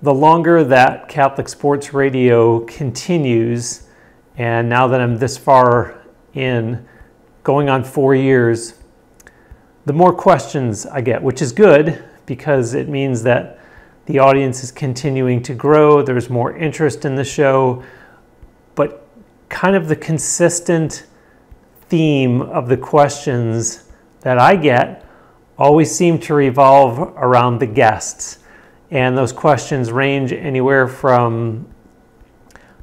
The longer that Catholic Sports Radio continues, and now that I'm this far in, going on 4 years, the more questions I get, which is good because it means that the audience is continuing to grow, there's more interest in the show, but kind of the consistent theme of the questions that I get always seem to revolve around the guests. And those questions range anywhere from,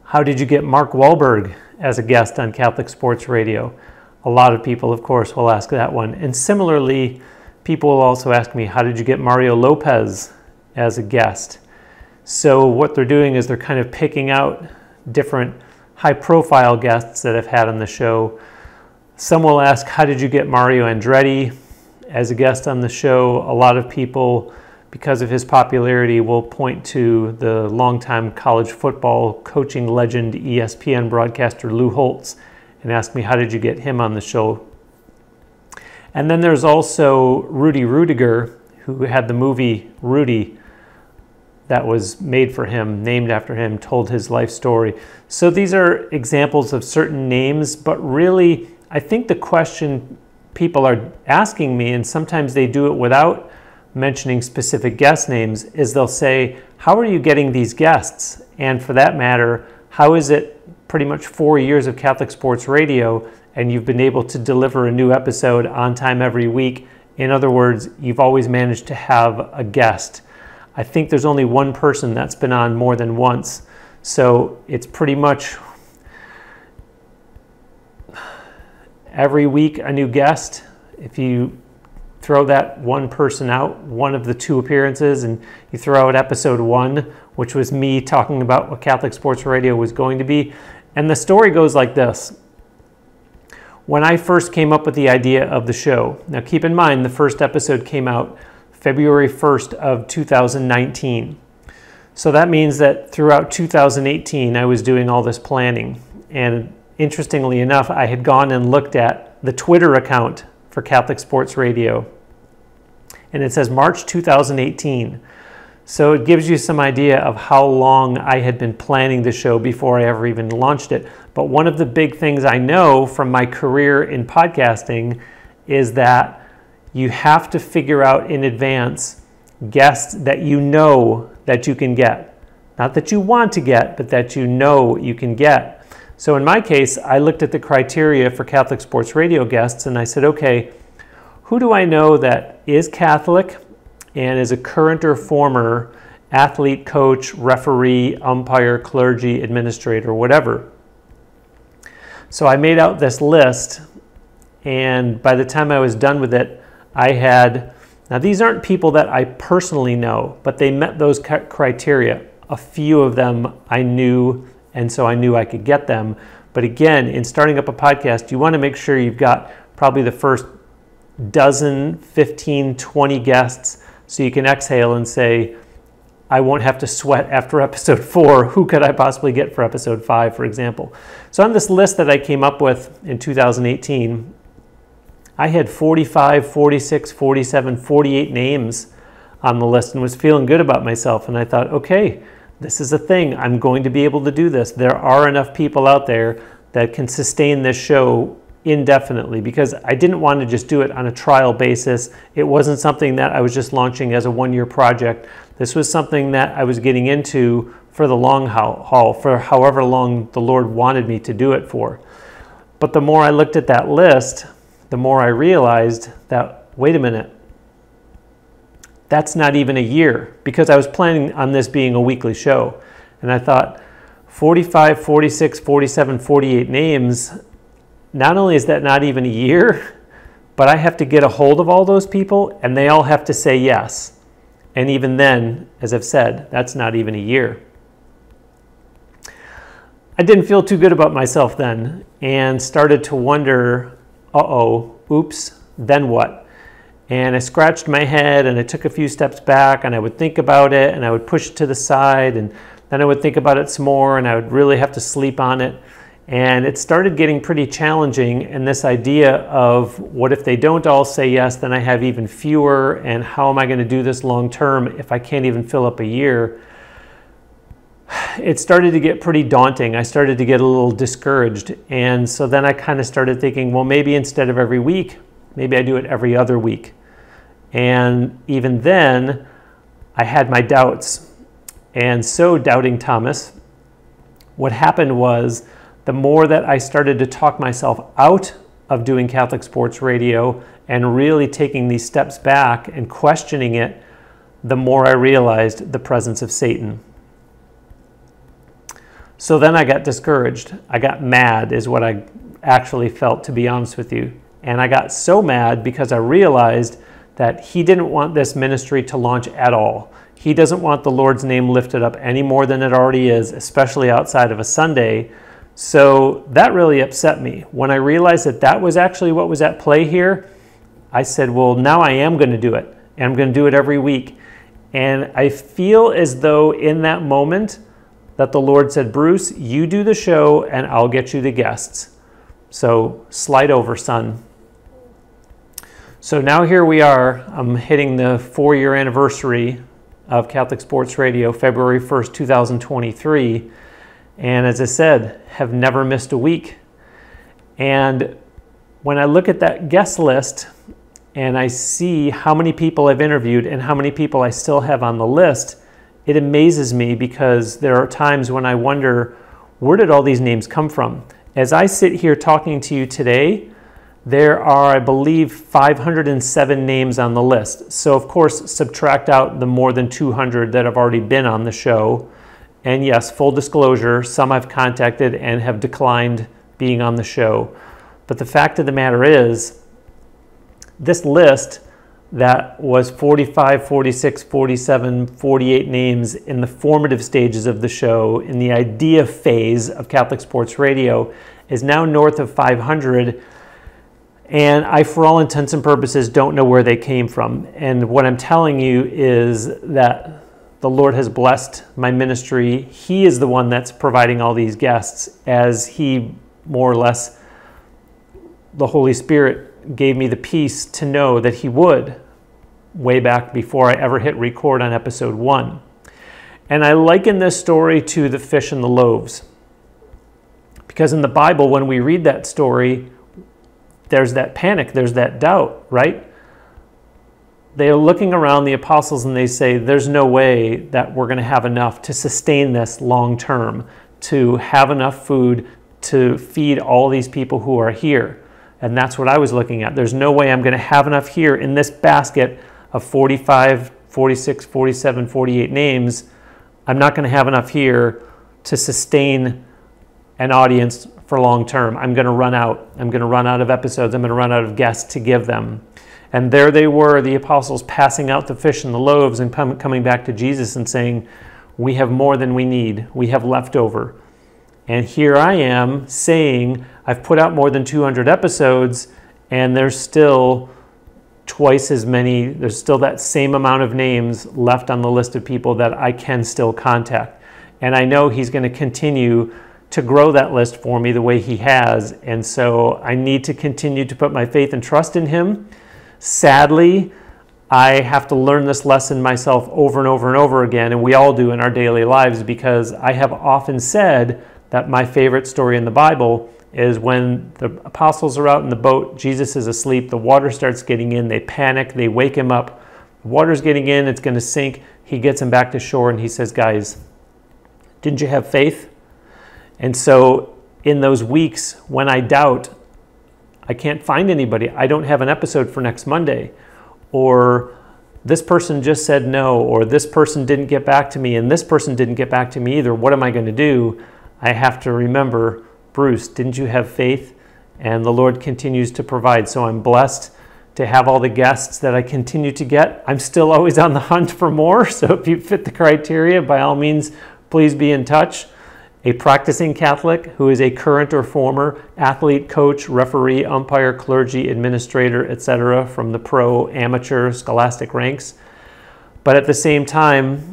how did you get Mark Wahlberg as a guest on Catholic Sports Radio? A lot of people, of course, will ask that one. And similarly, people will also ask me, how did you get Mario Lopez as a guest? So what they're doing is they're kind of picking out different high-profile guests that I've had on the show. Some will ask, how did you get Mario Andretti as a guest on the show? A lot of people, because of his popularity, will point to the longtime college football coaching legend, ESPN broadcaster Lou Holtz, and ask me, how did you get him on the show? And then there's also Rudy Ruettiger, who had the movie Rudy that was made for him, named after him, told his life story. So these are examples of certain names, but really, I think the question people are asking me, and sometimes they do it without mentioning specific guest names, is they'll say, how are you getting these guests? And for that matter, how is it pretty much 4 years of Catholic Sports Radio and you've been able to deliver a new episode on time every week? In other words, you've always managed to have a guest. I think there's only one person that's been on more than once. So it's pretty much every week a new guest. If you throw that one person out, one of the 2 appearances, and you throw out episode 1, which was me talking about what Catholic Sports Radio was going to be. And the story goes like this. When I first came up with the idea of the show, now keep in mind the first episode came out February 1st of 2019. So that means that throughout 2018, I was doing all this planning. And interestingly enough, I had gone and looked at the Twitter account for Catholic Sports Radio. And it says March 2018. So it gives you some idea of how long I had been planning the show before I ever even launched it. But one of the big things I know from my career in podcasting is that you have to figure out in advance guests that you know that you can get. Not that you want to get, but that you know you can get. So in my case, I looked at the criteria for Catholic Sports Radio guests and I said, okay, who do I know that is Catholic and is a current or former athlete, coach, referee, umpire, clergy, administrator, whatever? So I made out this list, and by the time I was done with it, I had, now these aren't people that I personally know, but they met those criteria. A few of them I knew, and so I knew I could get them. But again, in starting up a podcast, you want to make sure you've got probably the first dozen, 15, 20 guests, so you can exhale and say, I won't have to sweat after episode 4. Who could I possibly get for episode 5, for example? So on this list that I came up with in 2018, I had 45, 46, 47, 48 names on the list and was feeling good about myself. And I thought, okay, this is a thing. I'm going to be able to do this. There are enough people out there that can sustain this show indefinitely, because I didn't want to just do it on a trial basis. It wasn't something that I was just launching as a one-year project. This was something that I was getting into for the long haul, for however long the Lord wanted me to do it for. But the more I looked at that list, the more I realized that, wait a minute, that's not even a year, because I was planning on this being a weekly show. And I thought, 45, 46, 47, 48 names, not only is that not even a year, but I have to get a hold of all those people and they all have to say yes. And even then, as I've said, that's not even a year. I didn't feel too good about myself then and started to wonder, oops, then what? And I scratched my head and I took a few steps back and I would think about it and I would push it to the side and then I would think about it some more and I would really have to sleep on it. And it started getting pretty challenging, and this idea of what if they don't all say yes, then I have even fewer, and how am I going to do this long term if I can't even fill up a year? it started to get pretty daunting. I started to get a little discouraged. And so then I kind of started thinking, well, maybe instead of every week, maybe I do it every other week. And even then, I had my doubts. And so, doubting Thomas, what happened was the more that I started to talk myself out of doing Catholic Sports Radio and really taking these steps back and questioning it, the more I realized the presence of Satan. So then I got discouraged. I got mad is what I actually felt, to be honest with you. And I got so mad because I realized that he didn't want this ministry to launch at all. He doesn't want the Lord's name lifted up any more than it already is, especially outside of a Sunday. So that really upset me. When I realized that that was actually what was at play here, I said, well, now I am going to do it. And I'm going to do it every week. And I feel as though in that moment that the Lord said, Bruce, you do the show and I'll get you the guests. So slide over, son. So now here we are. I'm hitting the 4-year anniversary of Catholic Sports Radio, February 1st, 2023. And as I said, have never missed a week. And when I look at that guest list and I see how many people I've interviewed and how many people I still have on the list, it amazes me because there are times when I wonder, where did all these names come from? As I sit here talking to you today, there are, I believe, 507 names on the list. So of course, subtract out the more than 200 that have already been on the show. And yes, full disclosure, some I've contacted and have declined being on the show. But the fact of the matter is, this list that was 45, 46, 47, 48 names in the formative stages of the show, in the idea phase of Catholic Sports Radio, is now north of 500. And I, for all intents and purposes, don't know where they came from. And what I'm telling you is that the Lord has blessed my ministry. He is the one that's providing all these guests, as he more or less, the Holy Spirit gave me the peace to know that he would, way back before I ever hit record on episode 1. And I liken this story to the fish and the loaves. Because in the Bible, when we read that story, there's that panic, there's that doubt, right? They're looking around, the apostles, and they say, there's no way that we're going to have enough to sustain this long term, to have enough food to feed all these people who are here. And that's what I was looking at. There's no way I'm going to have enough here in this basket of 45, 46, 47, 48 names. I'm not going to have enough here to sustain an audience for long term. I'm going to run out. I'm going to run out of episodes. I'm going to run out of guests to give them. And there they were, the apostles, passing out the fish and the loaves and coming back to Jesus and saying, we have more than we need. We have leftover. And here I am saying, I've put out more than 200 episodes, and there's still twice as many, there's still that same amount of names left on the list of people that I can still contact. And I know he's going to continue to grow that list for me the way he has. And so I need to continue to put my faith and trust in him. Sadly, I have to learn this lesson myself over and over and over again, and we all do in our daily lives, because I have often said that my favorite story in the Bible is when the apostles are out in the boat, Jesus is asleep, the water starts getting in, they panic, they wake him up, the water's getting in, it's going to sink, he gets him back to shore and he says, guys, didn't you have faith? And so in those weeks when I doubt, I can't find anybody, I don't have an episode for next Monday, or this person just said no, or this person didn't get back to me, and this person didn't get back to me either, what am I going to do? I have to remember, Bruce, didn't you have faith? And the Lord continues to provide. So I'm blessed to have all the guests that I continue to get. I'm still always on the hunt for more. So if you fit the criteria, by all means, please be in touch. A practicing Catholic who is a current or former athlete, coach, referee, umpire, clergy, administrator, etc., from the pro, amateur, scholastic ranks. But at the same time,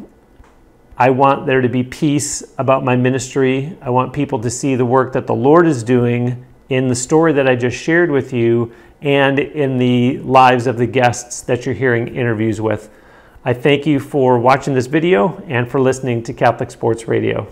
I want there to be peace about my ministry. I want people to see the work that the Lord is doing in the story that I just shared with you and in the lives of the guests that you're hearing interviews with. I thank you for watching this video and for listening to Catholic Sports Radio.